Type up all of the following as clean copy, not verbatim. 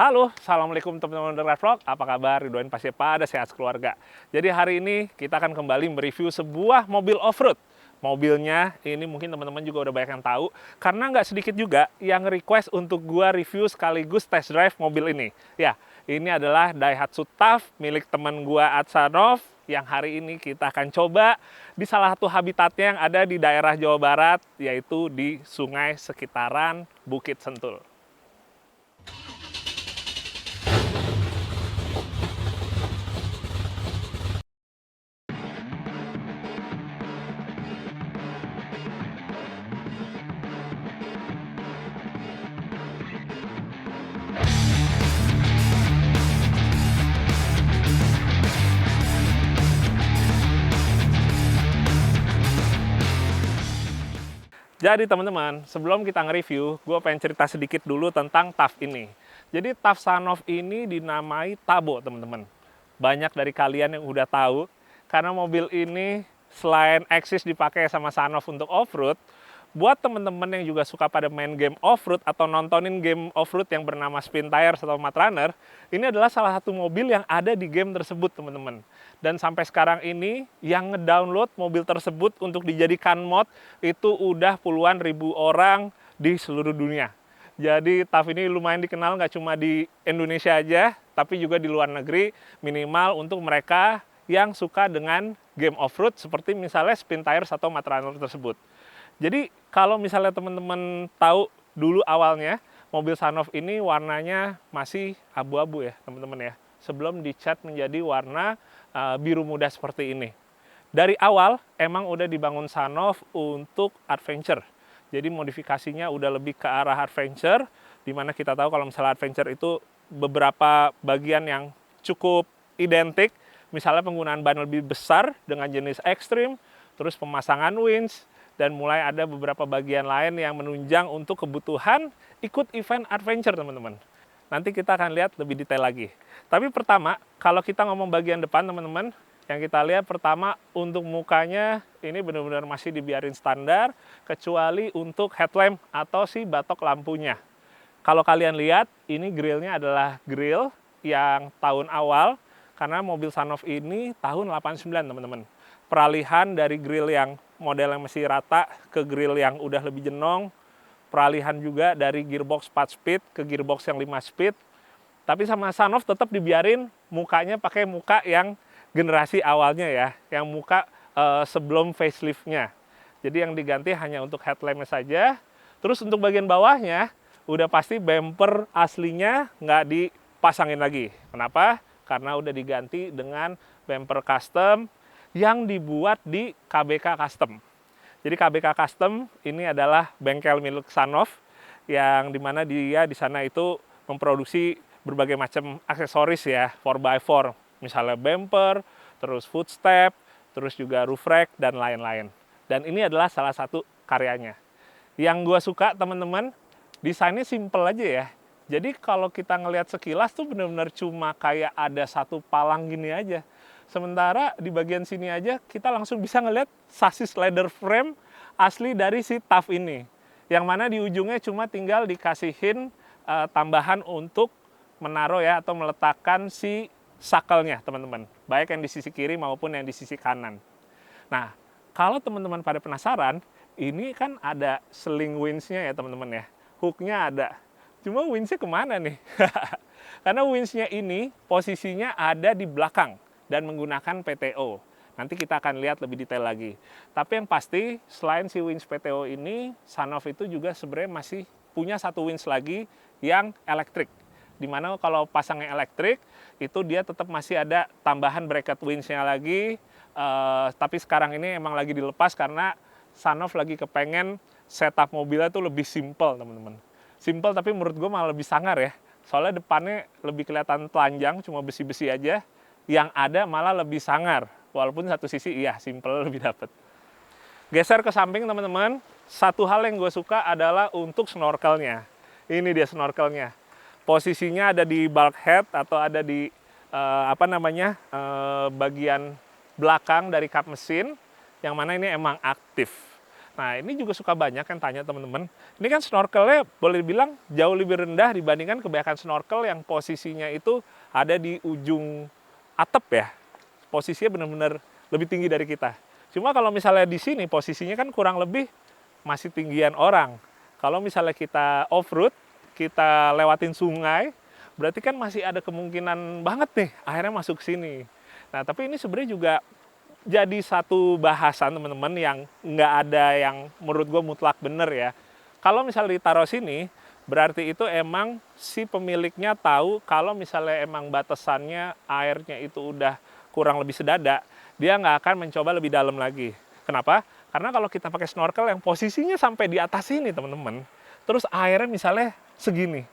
Halo, Assalamualaikum teman-teman The Red Vlog. Apa kabar? Ridwan pasti pada sehat keluarga. Jadi hari ini kita akan kembali mereview sebuah mobil off-road. Mobilnya ini mungkin teman-teman juga udah banyak yang tahu, karena nggak sedikit juga yang request untuk gua review sekaligus test drive mobil ini. Ya, ini adalah Daihatsu TAF milik teman gua Atsanov, yang hari ini kita akan coba di salah satu habitatnya yang ada di daerah Jawa Barat, yaitu di sungai sekitaran Bukit Sentul. Jadi teman-teman, sebelum kita nge-review, gue pengen cerita sedikit dulu tentang TAF ini. Jadi TAF Sanov ini dinamai Tabo, teman-teman. Banyak dari kalian yang udah tahu, karena mobil ini selain eksis dipakai sama Sanov untuk off-road, buat teman-teman yang juga suka pada main game off-road atau nontonin game off-road yang bernama Spin Tires atau Mud Runner, ini adalah salah satu mobil yang ada di game tersebut, teman-teman. Dan sampai sekarang ini, yang ngedownload mobil tersebut untuk dijadikan mod, itu udah puluhan ribu orang di seluruh dunia. Jadi TAF ini lumayan dikenal nggak cuma di Indonesia aja, tapi juga di luar negeri, minimal untuk mereka yang suka dengan game off-road, seperti misalnya Spin Tires atau Mud Runner tersebut. Jadi kalau misalnya teman-teman tahu dulu awalnya mobil Sanov ini warnanya masih abu-abu ya teman-teman ya. Sebelum dicat menjadi warna biru muda seperti ini. Dari awal emang udah dibangun Sanov untuk adventure. Jadi modifikasinya udah lebih ke arah adventure, di mana kita tahu kalau misalnya adventure itu beberapa bagian yang cukup identik. Misalnya penggunaan ban lebih besar dengan jenis ekstrim, terus pemasangan winch, dan mulai ada beberapa bagian lain yang menunjang untuk kebutuhan ikut event adventure, teman-teman. Nanti kita akan lihat lebih detail lagi. Tapi pertama, kalau kita ngomong bagian depan, teman-teman, yang kita lihat pertama untuk mukanya ini benar-benar masih dibiarin standar, kecuali untuk headlamp atau si batok lampunya. Kalau kalian lihat, ini grillnya adalah grill yang tahun awal, karena mobil Sanov ini tahun 89, teman-teman. Peralihan dari grill yang model yang masih rata ke grill yang udah lebih jenong, peralihan juga dari gearbox 4 speed ke gearbox yang 5 speed, tapi sama Sanov tetap dibiarin mukanya pakai muka yang generasi awalnya ya, yang muka sebelum faceliftnya. Jadi yang diganti hanya untuk headlampnya saja. Terus untuk bagian bawahnya, udah pasti bumper aslinya nggak dipasangin lagi. Kenapa? Karena udah diganti dengan bumper custom yang dibuat di KBK Custom. Jadi KBK Custom ini adalah bengkel milik Sanov, yang dimana dia di sana itu memproduksi berbagai macam aksesoris ya, 4x4. Misalnya bumper, terus footstep, terus juga roof rack, dan lain-lain. Dan ini adalah salah satu karyanya. Yang gue suka, teman-teman, desainnya simple aja ya. Jadi kalau kita ngelihat sekilas tuh benar-benar cuma kayak ada satu palang gini aja. Sementara di bagian sini aja kita langsung bisa ngelihat sasis leather frame asli dari si TAF ini. Yang mana di ujungnya cuma tinggal dikasihin tambahan untuk menaruh ya atau meletakkan si sakelnya, teman-teman. Baik yang di sisi kiri maupun yang di sisi kanan. Nah, kalau teman-teman pada penasaran, ini kan ada sling winch-nya ya teman-teman ya. Hook-nya ada. Cuma winch-nya kemana nih? Karena winch-nya ini posisinya ada di belakang dan menggunakan PTO. Nanti kita akan lihat lebih detail lagi. Tapi yang pasti, selain si winch PTO ini, Sanov itu juga sebenarnya masih punya satu winch lagi yang elektrik. Dimana kalau pasangnya elektrik, itu dia tetap masih ada tambahan bracket winch-nya lagi. Tapi sekarang ini emang lagi dilepas karena Sanov lagi kepengen setup mobilnya tuh lebih simple, teman-teman. Simple tapi menurut gue malah lebih sangar ya. Soalnya depannya lebih kelihatan telanjang, cuma besi-besi aja. Yang ada malah lebih sangar. Walaupun satu sisi iya simple lebih dapet. Geser ke samping, teman-teman. Satu hal yang gue suka adalah untuk snorkelnya. Ini dia snorkelnya. Posisinya ada di bulkhead atau ada di bagian belakang dari kap mesin, yang mana ini emang aktif. Nah, ini juga suka banyak yang tanya teman-teman. Ini kan snorkelnya boleh dibilang jauh lebih rendah dibandingkan kebanyakan snorkel yang posisinya itu ada di ujung atap ya. Posisinya benar-benar lebih tinggi dari kita. Cuma kalau misalnya di sini posisinya kan kurang lebih masih tinggian orang. Kalau misalnya kita off-road, kita lewatin sungai, berarti kan masih ada kemungkinan banget nih akhirnya masuk sini. Nah, tapi ini sebenarnya juga jadi satu bahasan teman-teman yang nggak ada yang menurut gue mutlak bener ya. Kalau misalnya ditaruh sini, berarti itu emang si pemiliknya tahu kalau misalnya emang batasannya airnya itu udah kurang lebih sedada, dia nggak akan mencoba lebih dalam lagi. Kenapa? Karena kalau kita pakai snorkel yang posisinya sampai di atas ini teman-teman, terus airnya misalnya segini,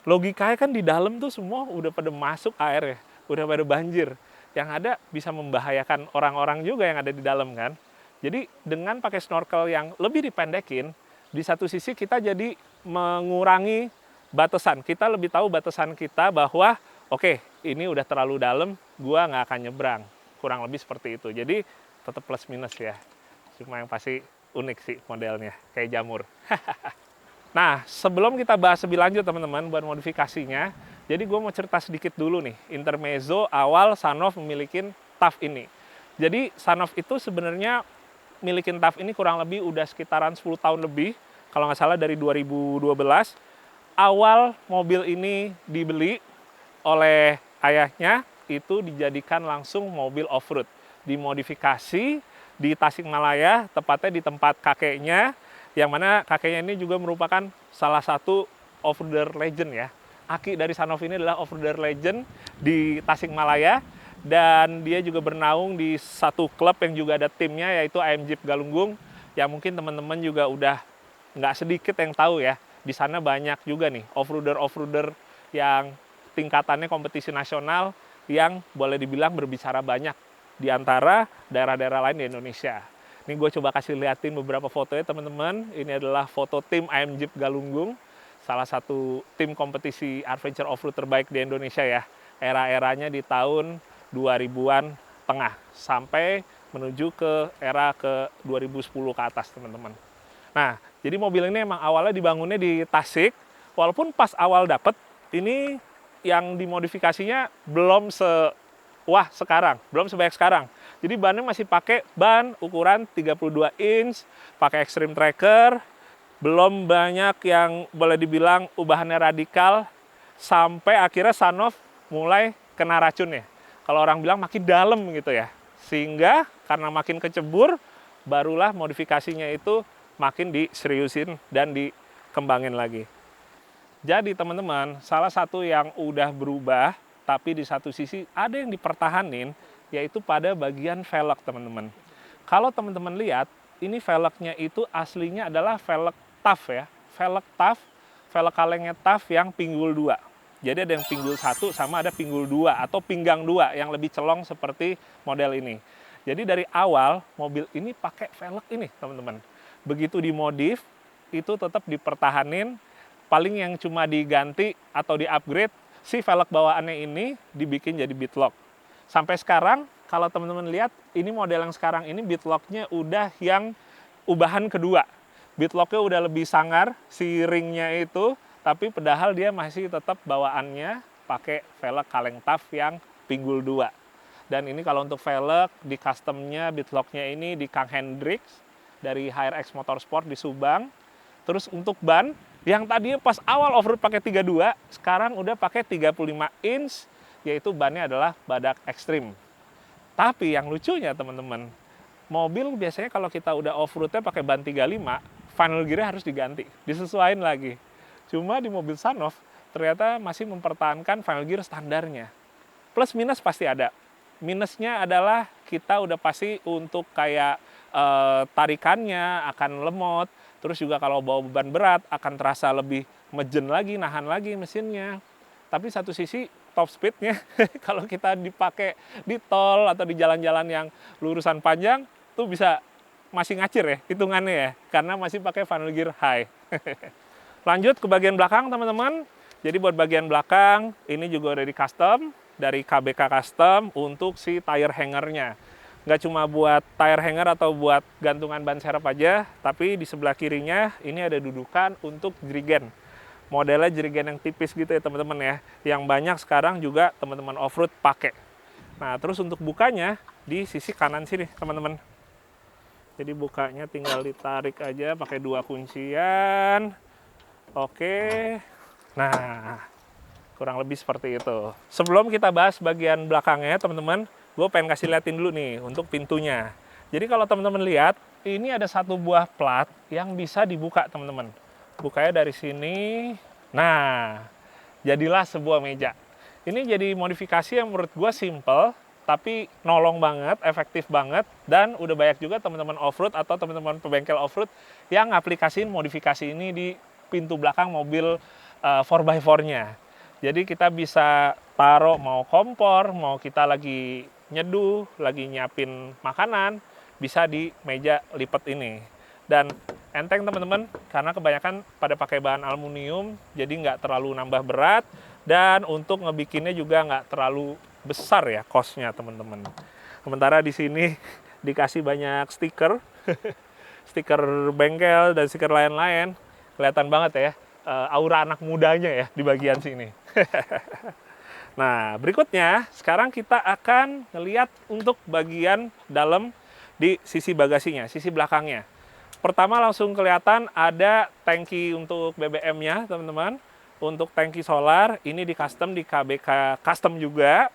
logikanya kan di dalam tuh semua udah pada masuk air ya, udah pada banjir. Yang ada bisa membahayakan orang-orang juga yang ada di dalam kan. Jadi dengan pakai snorkel yang lebih dipendekin, di satu sisi kita jadi mengurangi batasan. Kita lebih tahu batasan kita bahwa oke, ini udah terlalu dalam, gua nggak akan nyebrang. Kurang lebih seperti itu. Jadi tetap plus minus ya. Cuma yang pasti unik sih modelnya, kayak jamur. Nah, sebelum kita bahas lebih lanjut teman-teman buat modifikasinya, jadi gue mau cerita sedikit dulu nih, intermezzo awal Sanof memiliki TAF ini. Jadi Sanof itu sebenarnya milikin TAF ini kurang lebih udah sekitaran 10 tahun lebih, kalau nggak salah dari 2012. Awal mobil ini dibeli oleh ayahnya, itu dijadikan langsung mobil off-road. Dimodifikasi di Tasikmalaya, tepatnya di tempat kakeknya, yang mana kakeknya ini juga merupakan salah satu off-roader legend ya. Aki dari Sanof ini adalah off-roader legend di Tasikmalaya, dan dia juga bernaung di satu klub yang juga ada timnya, yaitu AM Jeep Galunggung, yang mungkin teman-teman juga udah nggak sedikit yang tahu ya. Di sana banyak juga nih off-roader yang tingkatannya kompetisi nasional yang boleh dibilang berbicara banyak di antara daerah-daerah lain di Indonesia. Ini gue coba kasih liatin beberapa fotonya teman-teman. Ini adalah foto tim AM Jeep Galunggung, salah satu tim kompetisi adventure off-road terbaik di Indonesia ya. Era-eranya di tahun 2000-an tengah sampai menuju ke era ke 2010 ke atas teman-teman. Nah, jadi mobil ini emang awalnya dibangunnya di Tasik. Walaupun pas awal dapet, ini yang dimodifikasinya belum sebanyak sekarang. Jadi bannya masih pakai ban ukuran 32 inch, pakai Extreme Tracker, belum banyak yang boleh dibilang ubahannya radikal, sampai akhirnya Sanof mulai kena racunnya. Kalau orang bilang makin dalam gitu ya. Sehingga karena makin kecebur, barulah modifikasinya itu makin diseriusin dan dikembangin lagi. Jadi teman-teman, salah satu yang udah berubah, tapi di satu sisi ada yang dipertahanin, yaitu pada bagian velg teman-teman. Kalau teman-teman lihat, ini velgnya itu aslinya adalah velg TAF ya. Velg TAF, velg kalengnya TAF yang pinggul 2. Jadi ada yang pinggul 1 sama ada pinggul 2 atau pinggang 2 yang lebih celong seperti model ini. Jadi dari awal mobil ini pakai velg ini teman-teman. Begitu dimodif, itu tetap dipertahanin, paling yang cuma diganti atau di-upgrade, si velg bawaannya ini dibikin jadi beadlock. Sampai sekarang, kalau teman-teman lihat, ini model yang sekarang ini beadlocknya udah yang ubahan kedua. Beadlocknya udah lebih sangar, si ringnya itu, tapi padahal dia masih tetap bawaannya pakai velg kaleng TAF yang pinggul 2. Dan ini kalau untuk velg, di customnya beadlocknya ini di Kang Hendricks, dari HRX Motorsport di Subang. Terus untuk ban, yang tadinya pas awal off-road pakai 32, sekarang udah pakai 35 inch, yaitu bannya adalah badak ekstrim. Tapi yang lucunya teman-teman, mobil biasanya kalau kita udah off-roadnya pakai ban 35, final gear harus diganti, disesuaikan lagi. Cuma di mobil Sanof, ternyata masih mempertahankan final gear standarnya. Plus minus pasti ada. Minusnya adalah kita udah pasti untuk kayak tarikannya akan lemot, terus juga kalau bawa beban berat akan terasa lebih mejen lagi, nahan lagi mesinnya. Tapi satu sisi top speednya kalau kita dipakai di tol atau di jalan-jalan yang lurusan panjang tuh bisa masih ngacir ya hitungannya ya, karena masih pakai final gear high. Lanjut ke bagian belakang teman-teman. Jadi buat bagian belakang ini juga udah di custom dari KBK Custom untuk si tire hangernya. nggak cuma buat tire hanger atau buat gantungan ban serep aja, tapi di sebelah kirinya ini ada dudukan untuk jerigen. Modelnya jerigen yang tipis gitu ya teman-teman ya, yang banyak sekarang juga teman-teman off-road pakai. Nah, terus untuk bukanya di sisi kanan sini teman-teman. Jadi bukanya tinggal ditarik aja pakai 2 kuncian. Oke. Nah, kurang lebih seperti itu. Sebelum kita bahas bagian belakangnya teman-teman, gue pengen kasih liatin dulu nih untuk pintunya. Jadi kalau teman-teman lihat, ini ada satu buah plat yang bisa dibuka teman-teman. Bukanya dari sini. Nah, jadilah sebuah meja. Ini jadi modifikasi yang menurut gue simple, tapi nolong banget, efektif banget, dan udah banyak juga teman-teman off-road atau teman-teman pebengkel off-road yang ngaplikasiin modifikasi ini di pintu belakang mobil 4x4-nya. Jadi kita bisa taruh mau kompor, mau kita lagi nyeduh, lagi nyiapin makanan, bisa di meja lipat ini. Dan enteng teman-teman, karena kebanyakan pada pakai bahan aluminium, jadi nggak terlalu nambah berat, dan untuk ngebikinnya juga nggak terlalu besar ya cost-nya teman-teman. Sementara di sini dikasih banyak stiker, stiker bengkel dan stiker lain-lain, kelihatan banget ya aura anak mudanya ya di bagian sini. Nah, berikutnya sekarang kita akan ngeliat untuk bagian dalam di sisi bagasinya, sisi belakangnya. Pertama langsung kelihatan ada tangki untuk BBM-nya, teman-teman. Untuk tangki solar, ini di custom, di KBK custom juga.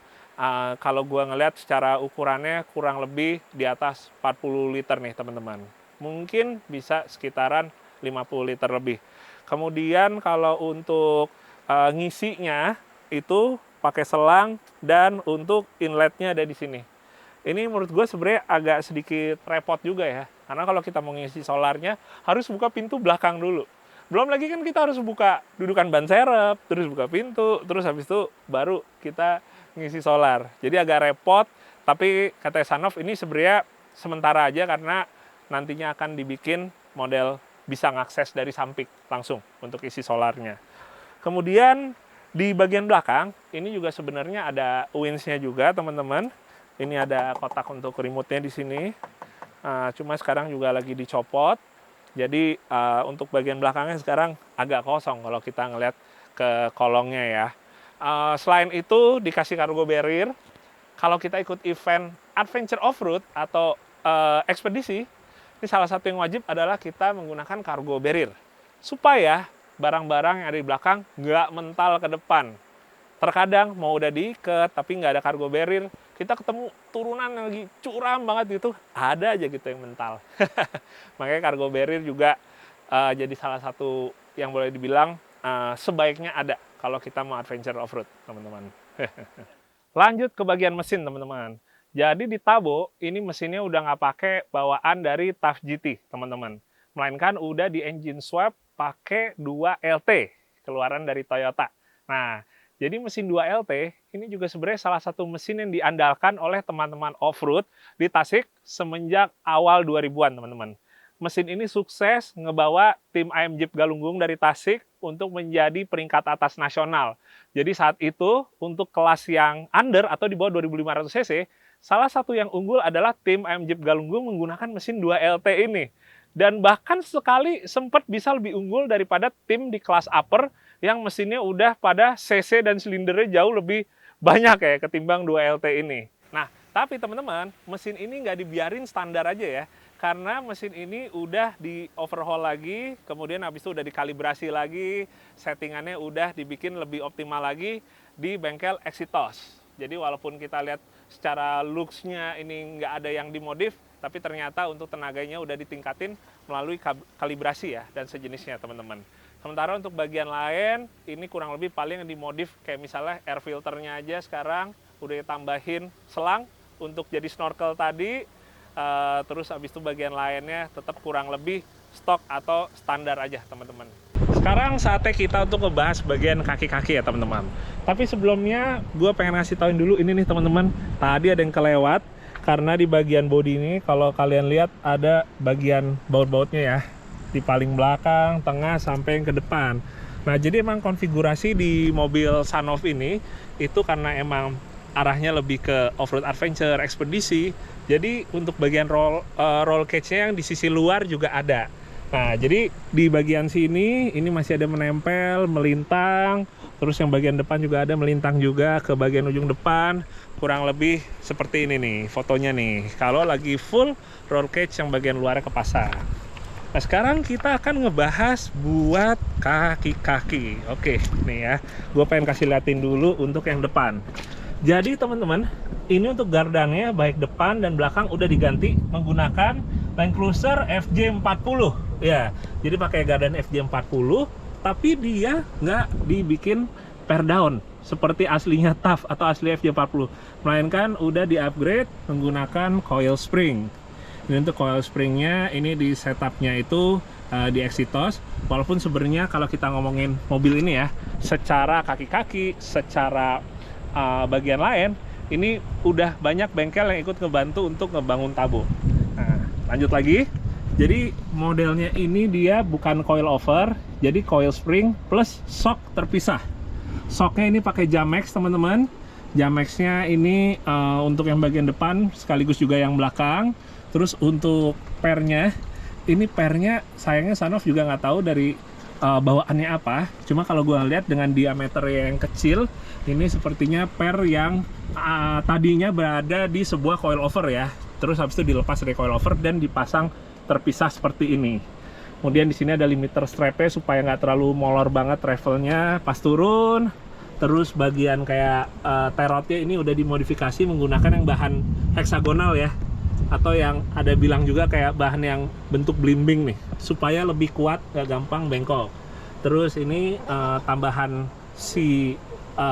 Kalau gua ngeliat secara ukurannya kurang lebih di atas 40 liter nih, teman-teman. Mungkin bisa sekitaran 50 liter lebih. Kemudian kalau untuk ngisinya itu pakai selang, dan untuk inletnya ada di sini. Ini menurut gue sebenarnya agak sedikit repot juga ya, karena kalau kita mau ngisi solarnya harus buka pintu belakang dulu. Belum lagi kan kita harus buka dudukan ban serep, terus buka pintu, terus habis itu baru kita ngisi solar. Jadi agak repot, tapi kata Sanov ini sebenarnya sementara aja karena nantinya akan dibikin model bisa ngakses dari samping langsung untuk isi solarnya. Kemudian di bagian belakang, ini juga sebenarnya ada winch-nya juga, teman-teman. Ini ada kotak untuk remote-nya di sini. Cuma sekarang juga lagi dicopot. Jadi untuk bagian belakangnya sekarang agak kosong kalau kita ngeliat ke kolongnya ya. Selain itu dikasih cargo barrier. Kalau kita ikut event adventure off-road atau ekspedisi, ini salah satu yang wajib adalah kita menggunakan cargo barrier. Supaya barang-barang yang ada di belakang nggak mental ke depan. Terkadang mau udah diikat tapi nggak ada cargo barrier, kita ketemu turunan yang lagi curam banget gitu, ada aja gitu yang mental. Makanya cargo barrier juga jadi salah satu yang boleh dibilang sebaiknya ada kalau kita mau adventure off-road, teman-teman. Lanjut ke bagian mesin, teman-teman. Jadi di Tabo, ini mesinnya udah nggak pakai bawaan dari TAF GT, teman-teman. Melainkan udah di engine swap pakai 2 LT, keluaran dari Toyota. Nah, jadi mesin 2 LT ini juga sebenarnya salah satu mesin yang diandalkan oleh teman-teman off-road di Tasik semenjak awal 2000-an, teman-teman. Mesin ini sukses ngebawa tim AM Jeep Galunggung dari Tasik untuk menjadi peringkat atas nasional. Jadi saat itu, untuk kelas yang under atau di bawah 2500 cc, salah satu yang unggul adalah tim AM Jeep Galunggung menggunakan mesin 2 LT ini. Dan bahkan sekali sempat bisa lebih unggul daripada tim di kelas upper yang mesinnya udah pada cc dan silindernya jauh lebih banyak ya ketimbang 2 LT ini. Nah, tapi teman-teman, mesin ini nggak dibiarin standar aja ya. Karena mesin ini udah di overhaul lagi, kemudian habis itu udah dikalibrasi lagi, settingannya udah dibikin lebih optimal lagi di bengkel Exitos. Jadi walaupun kita lihat secara looks-nya ini nggak ada yang dimodif, tapi ternyata untuk tenaganya udah ditingkatin melalui kalibrasi ya dan sejenisnya, teman-teman. Sementara untuk bagian lain, ini kurang lebih paling yang dimodif kayak misalnya air filternya aja sekarang udah ditambahin selang untuk jadi snorkel tadi. Terus habis itu bagian lainnya tetap kurang lebih stok atau standar aja, teman-teman. Sekarang saatnya kita untuk ngebahas bagian kaki-kaki ya, teman-teman. Tapi sebelumnya gue pengen ngasih tauin dulu ini nih, teman-teman. Tadi ada yang kelewat karena di bagian bodi ini kalau kalian lihat ada bagian baut-bautnya ya, di paling belakang, tengah sampai yang ke depan. Nah, jadi emang konfigurasi di mobil Sanov ini itu karena emang arahnya lebih ke off-road adventure, ekspedisi. Jadi untuk bagian roll cage-nya yang di sisi luar juga ada. Nah, jadi di bagian sini ini masih ada menempel, melintang. Terus yang bagian depan juga ada melintang juga ke bagian ujung depan. Kurang lebih seperti ini nih fotonya nih. Kalau lagi full roll cage yang bagian luarnya kepasang. Nah, sekarang kita akan ngebahas buat kaki-kaki. Oke, nih ya. Gue pengen kasih liatin dulu untuk yang depan. Jadi teman-teman, ini untuk gardannya baik depan dan belakang udah diganti menggunakan Land Cruiser FJ40. Ya, jadi pakai gardan FJ40, tapi dia nggak dibikin per down seperti aslinya TAF atau asli FJ40, melainkan udah di-upgrade menggunakan coil spring. Ini untuk coil springnya, ini di setupnya itu di Exitos. Walaupun sebenarnya kalau kita ngomongin mobil ini ya, secara kaki-kaki, secara bagian lain, ini udah banyak bengkel yang ikut ngebantu untuk ngebangun Tabo. Nah, lanjut lagi. Jadi modelnya ini dia bukan coil over, jadi coil spring plus shock terpisah. Shocknya ini pakai Jamex teman-teman. Jamexnya ini untuk yang bagian depan sekaligus juga yang belakang. Terus untuk pernya, ini pernya sayangnya Sanof juga nggak tahu dari bawaannya apa. Cuma kalau gue lihat dengan diameter yang kecil, ini sepertinya per yang tadinya berada di sebuah coil over ya. Terus habis itu dilepas dari coil over dan dipasang terpisah seperti ini. Kemudian di sini ada limiter strapnya supaya nggak terlalu molor banget travelnya pas turun. Terus bagian kayak terotnya ini udah dimodifikasi menggunakan yang bahan heksagonal ya, atau yang ada bilang juga kayak bahan yang bentuk blimbing nih, supaya lebih kuat, gak gampang bengkok. Terus ini tambahan si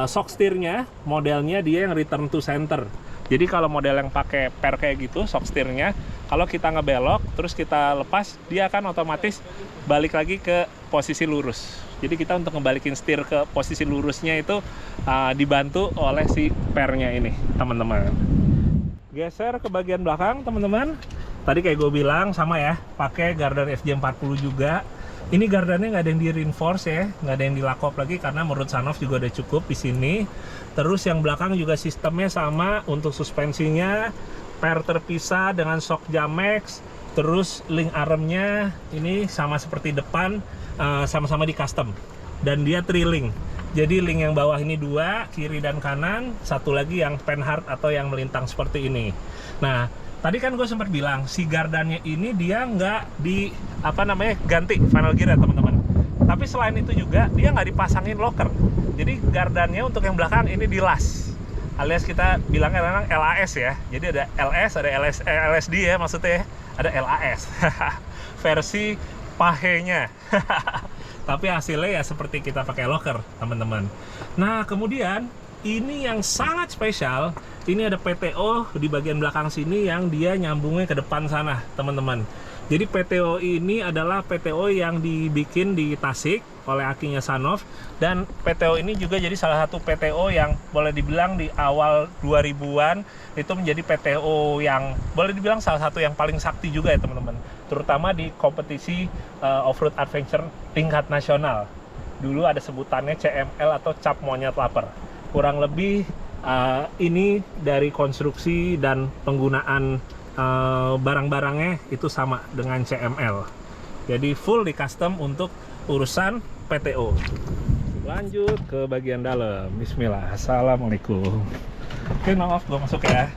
shock steer-nya, modelnya dia yang return to center. Jadi kalau model yang pakai per kayak gitu, shock steer-nya, kalau kita ngebelok, terus kita lepas, dia akan otomatis balik lagi ke posisi lurus. Jadi kita untuk ngebalikin setir ke posisi lurusnya itu dibantu oleh si pernya ini, teman-teman. Geser ke bagian belakang, teman-teman. Tadi kayak gue bilang, sama ya, pakai gardan FJ40 juga. Ini gardannya nggak ada yang di reinforce ya, nggak ada yang dilakop lagi karena menurut Sanof juga udah cukup di sini. Terus yang belakang juga sistemnya sama, untuk suspensinya per terpisah dengan shock Jamex. Terus link armnya ini sama seperti depan, sama-sama di custom. Dan dia tri-link. Jadi link yang bawah ini 2, kiri dan kanan, satu lagi yang Panhard atau yang melintang seperti ini. Nah, tadi kan gue sempat bilang si gardannya ini dia nggak di ganti final gear ya teman-teman. Tapi selain itu juga dia nggak dipasangin locker. Jadi gardannya untuk yang belakang ini dilas, alias kita bilangnya memang LAS ya. Jadi ada LS, ada LSD ya maksudnya ya. Ada LAS versi pahenya. Tapi hasilnya ya seperti kita pakai locker teman-teman. Nah kemudian ini yang sangat spesial, ini ada PTO di bagian belakang sini yang dia nyambungnya ke depan sana teman-teman. Jadi PTO ini adalah PTO yang dibikin di Tasik oleh akinya Sanof. Dan PTO ini juga jadi salah satu PTO yang boleh dibilang di awal 2000-an itu menjadi PTO yang boleh dibilang salah satu yang paling sakti juga ya teman-teman. Terutama di kompetisi off-road adventure tingkat nasional. Dulu ada sebutannya CML atau Cap Monyet Lapar. Kurang lebih ini dari konstruksi dan penggunaan barang-barangnya itu sama dengan CML. Jadi full di custom untuk urusan PTO. Lanjut ke bagian dalam. Bismillah. Assalamualaikum. Oke, maaf gue masuk ya.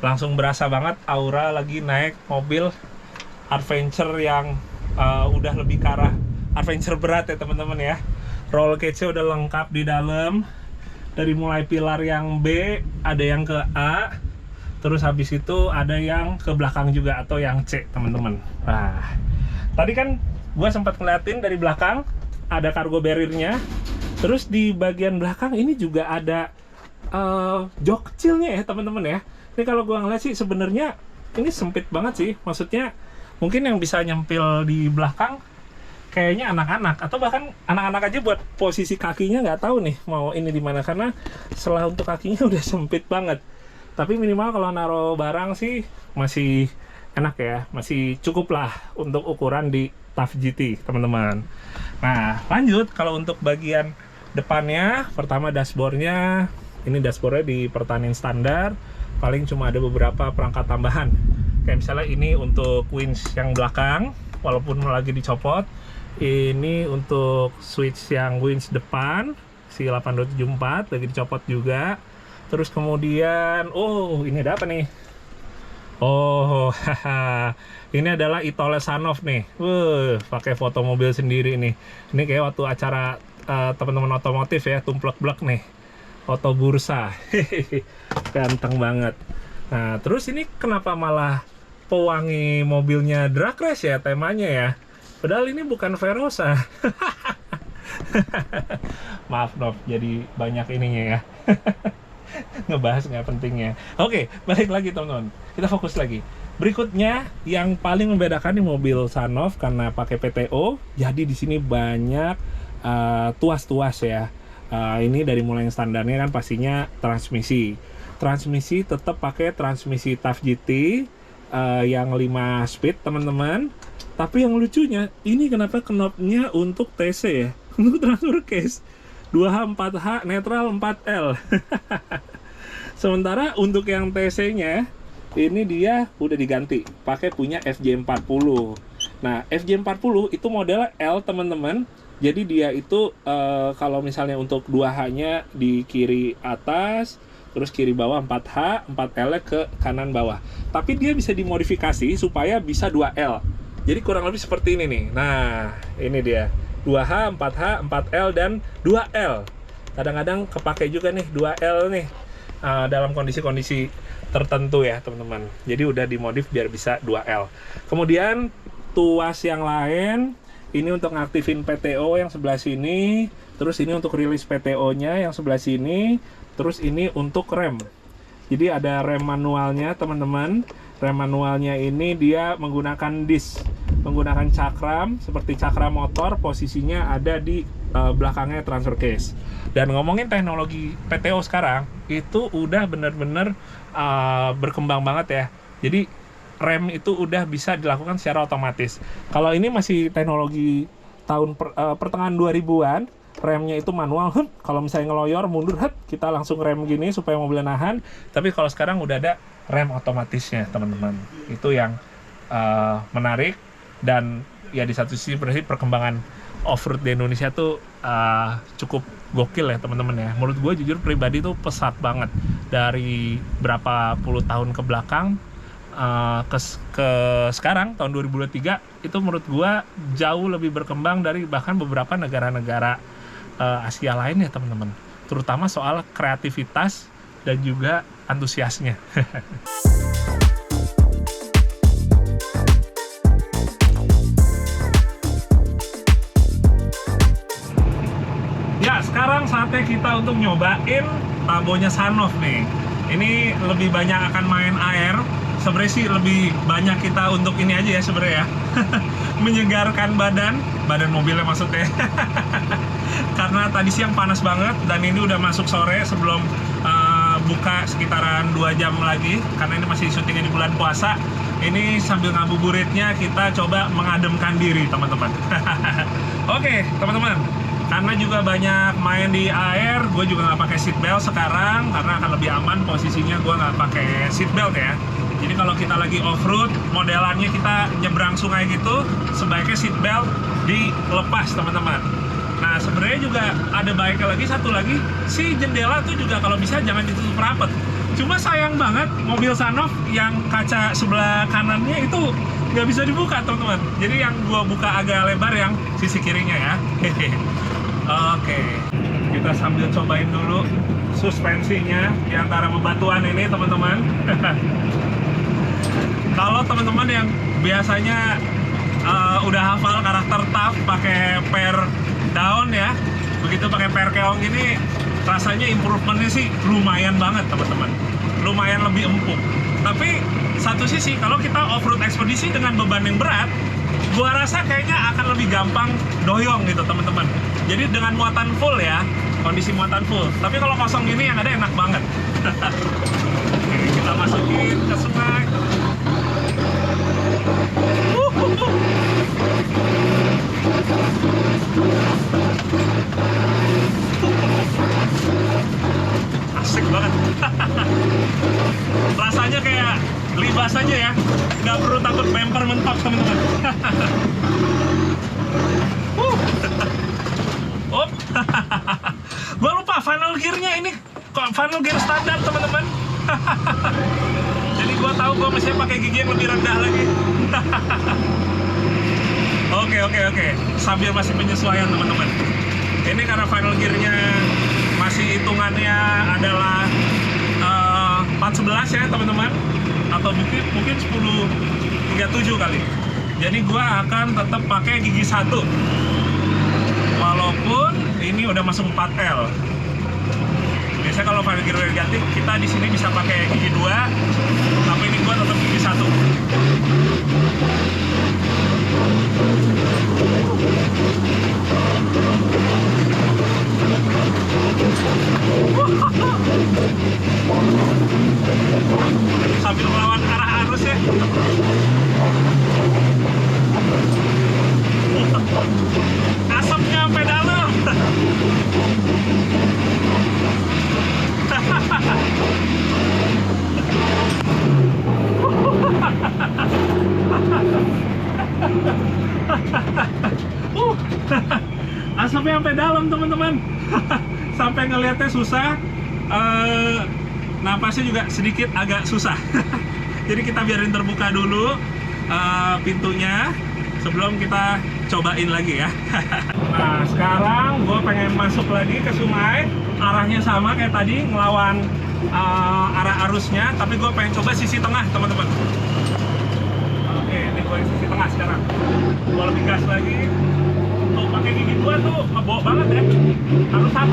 Langsung berasa banget aura lagi naik mobil adventure yang udah lebih ke arah adventure berat ya teman-teman ya. Roll cage-nya udah lengkap di dalam. Dari mulai pilar yang B, ada yang ke A. Terus habis itu ada yang ke belakang juga atau yang C teman-teman. Nah, tadi kan gue sempat ngeliatin dari belakang ada cargo barrier-nya. Terus di bagian belakang ini juga ada jok kecilnya ya teman-teman ya. Ini kalau gue ngeliat sih sebenarnya ini sempit banget sih. Maksudnya mungkin yang bisa nyempil di belakang kayaknya anak-anak atau bahkan anak-anak aja buat posisi kakinya nggak tahu nih mau ini di mana karena setelah untuk kakinya udah sempit banget. Tapi minimal kalau naruh barang sih masih enak ya, masih cukup lah untuk ukuran di TAF GT teman-teman. Nah lanjut, kalau untuk bagian Depannya, pertama dashboardnya, ini dashboardnya dipertahanin standar, paling cuma ada beberapa perangkat tambahan. Kayak misalnya ini untuk winch yang belakang, walaupun lagi dicopot. Ini untuk switch yang winch depan, si 8274 lagi dicopot juga. Terus kemudian, oh ini ada apa nih? Oh, haha. Ini adalah Itole Sanov nih. Pakai foto mobil sendiri nih. Ini kayak waktu acara teman-teman otomotif ya, tumplek-blek nih. Foto bursa. Ganteng banget. Nah, terus ini kenapa malah pewangi mobilnya drag race ya temanya ya? Padahal ini bukan Verosa. Maaf, Nov, jadi banyak ininya ya. Ngebahas nggak pentingnya. Oke, balik lagi teman-teman. Kita fokus lagi. Berikutnya yang paling membedakan di mobil Sanov karena pakai PTO, jadi di sini banyak tuas-tuas ya. Ini dari mulai yang standarnya kan pastinya transmisi. Transmisi tetap pakai transmisi TAF GT yang 5 speed teman-teman. Tapi yang lucunya, ini kenapa knobnya untuk TC ya? Untuk transfer case. 2H, 4H, netral 4L. Sementara untuk yang TC-nya, ini dia udah diganti. Pakai punya FJ40. Nah, FJ40 itu modelnya L, teman-teman. Jadi dia itu, kalau misalnya untuk 2H-nya di kiri atas, terus kiri bawah 4H, 4L-nya ke kanan bawah. Tapi dia bisa dimodifikasi supaya bisa 2L. Jadi kurang lebih seperti ini nih. Nah, ini dia. 2H, 4H, 4L, dan 2L. Kadang-kadang kepake juga nih 2L nih dalam kondisi-kondisi tertentu ya teman-teman. Jadi udah dimodif biar bisa 2L. Kemudian tuas yang lain, ini untuk ngaktifin PTO yang sebelah sini. Terus ini untuk rilis PTO-nya yang sebelah sini. Terus ini untuk rem. Jadi ada rem manualnya teman-teman. Rem manualnya ini dia menggunakan disk, menggunakan cakram seperti cakram motor, posisinya ada di belakangnya transfer case. Dan ngomongin teknologi PTO sekarang itu udah bener-bener berkembang banget ya. Jadi rem itu udah bisa dilakukan secara otomatis. Kalau ini masih teknologi tahun pertengahan 2000-an, remnya itu manual. Kalau misalnya ngeloyor mundur, kita langsung rem gini supaya mobilnya nahan. Tapi kalau sekarang udah ada rem otomatisnya teman-teman. Itu yang menarik. Dan ya di satu sisi berarti perkembangan off-road di Indonesia tuh cukup gokil ya teman-teman ya. Menurut gue jujur pribadi tuh pesat banget. Dari berapa puluh tahun ke belakang ke sekarang tahun 2023 itu menurut gue jauh lebih berkembang dari bahkan beberapa negara-negara Asia lain ya teman-teman. Terutama soal kreativitas dan juga antusiasnya. Ya, sekarang saatnya kita untuk nyobain Tabonya Sanov nih. Ini lebih banyak akan main air. Sebenarnya sih lebih banyak kita untuk ini aja ya sebenarnya ya. Menyegarkan badan mobilnya maksudnya. Karena tadi siang panas banget dan ini udah masuk sore sebelum buka sekitaran 2 jam lagi. Karena ini masih syutingnya di bulan puasa. Ini sambil ngabuburitnya kita coba mengademkan diri teman-teman. Oke teman-teman. Karena juga banyak main di air, gue juga nggak pakai seatbelt sekarang karena akan lebih aman posisinya gue nggak pakai seatbelt ya. Jadi kalau kita lagi off-road, modelannya kita nyebrang sungai gitu, sebaiknya seatbelt dilepas teman-teman. Nah sebenarnya juga ada baiknya lagi, satu lagi, si jendela tuh juga kalau bisa jangan ditutup rapat. Cuma sayang banget mobil Sanov yang kaca sebelah kanannya itu nggak bisa dibuka teman-teman. Jadi yang gua buka agak lebar yang sisi kirinya ya. Oke, kita sambil cobain dulu suspensinya di antara bebatuan ini teman-teman. Kalau teman-teman yang biasanya udah hafal karakter TAF pakai pair down ya, begitu pakai pair keong ini rasanya improvementnya sih lumayan banget teman-teman, lumayan lebih empuk. Tapi satu sisi kalau kita off-road ekspedisi dengan beban yang berat, gua rasa kayaknya akan lebih gampang doyong gitu teman-teman. Jadi dengan muatan full ya, kondisi muatan full. Tapi kalau kosong gini yang ada enak banget. Oke, kita masukin ke sungai. libas aja ya, nggak perlu takut bumper mentok teman-teman. Oh, gue lupa final gearnya ini kok final gear standar teman-teman. Jadi gue tahu gue mesti pakai gigi yang lebih rendah lagi. Oke. Sambil masih penyesuaian teman-teman. Ini karena final gearnya masih hitungannya adalah 411 ya teman-teman, atau mungkin 1037 kali. Jadi gue akan tetap pakai gigi 1. Walaupun ini udah masuk 4L. Biasanya kalau final gear udah ganti, kita di sini bisa pakai gigi 2, tapi ini gua tetap gigi 1. Sambil melawan arah arus ya. Asapnya sampai dalam. Asapnya sampai dalam teman-teman. Sampai ngelihatnya susah. Napasnya juga sedikit agak susah. Jadi kita biarin terbuka dulu pintunya sebelum kita cobain lagi ya. Nah sekarang gue pengen masuk lagi ke sungai. Arahnya sama kayak tadi, ngelawan arah arusnya, tapi gue pengen coba sisi tengah teman-teman. Oke, ini gue sisi tengah sekarang. Gue lebih gas lagi. Tuh pakai gigi gue tuh ngebawa banget ya. Harus 1.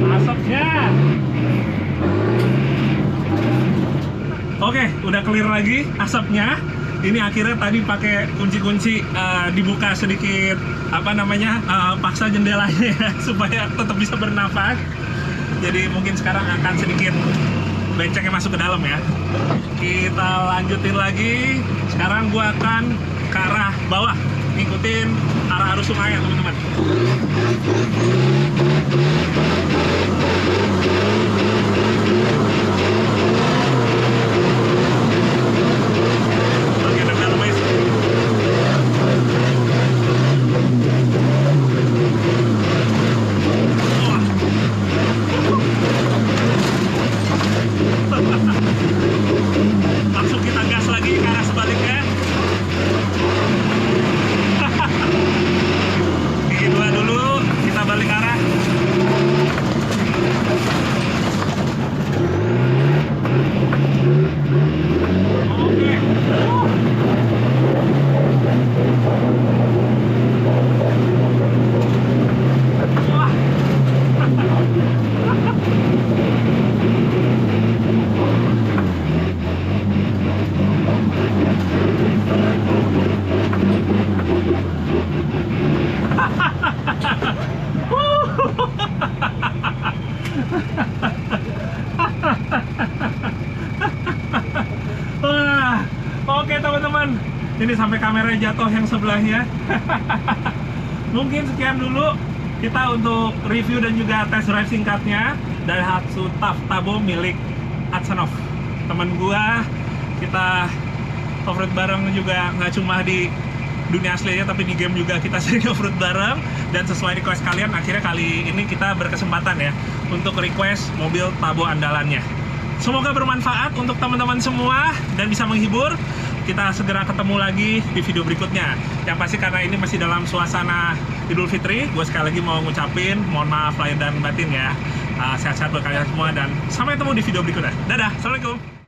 Asapnya. Oke, udah clear lagi asapnya. Ini akhirnya tadi pakai kunci-kunci dibuka sedikit paksa jendelanya ya, supaya tetap bisa bernafas. Jadi mungkin sekarang akan sedikit bencengnya masuk ke dalam ya. Kita lanjutin lagi. Sekarang gua akan ke arah bawah, ngikutin arah arus sungai ya teman-teman. Langsung kita gas lagi ke arah sebaliknya. Gigi 2 dulu, kita balik arah. Oke. Wah. Oke teman-teman, ini sampai kamera jatuh yang sebelahnya. Mungkin sekian dulu kita untuk review dan juga test drive singkatnya Daihatsu TAF Tabo milik Aksanov. Teman gua, kita off-road bareng juga, nggak cuma di dunia aslinya tapi di game juga kita sering off-road bareng. Dan sesuai request kalian, akhirnya kali ini kita berkesempatan ya untuk request mobil Tabo andalannya. Semoga bermanfaat untuk teman-teman semua dan bisa menghibur. Kita segera ketemu lagi di video berikutnya. Yang pasti karena ini masih dalam suasana Idul Fitri, gue sekali lagi mau ngucapin mohon maaf lahir dan batin ya. Sehat-sehat buat kalian semua dan sampai ketemu di video berikutnya. Dadah, Assalamualaikum.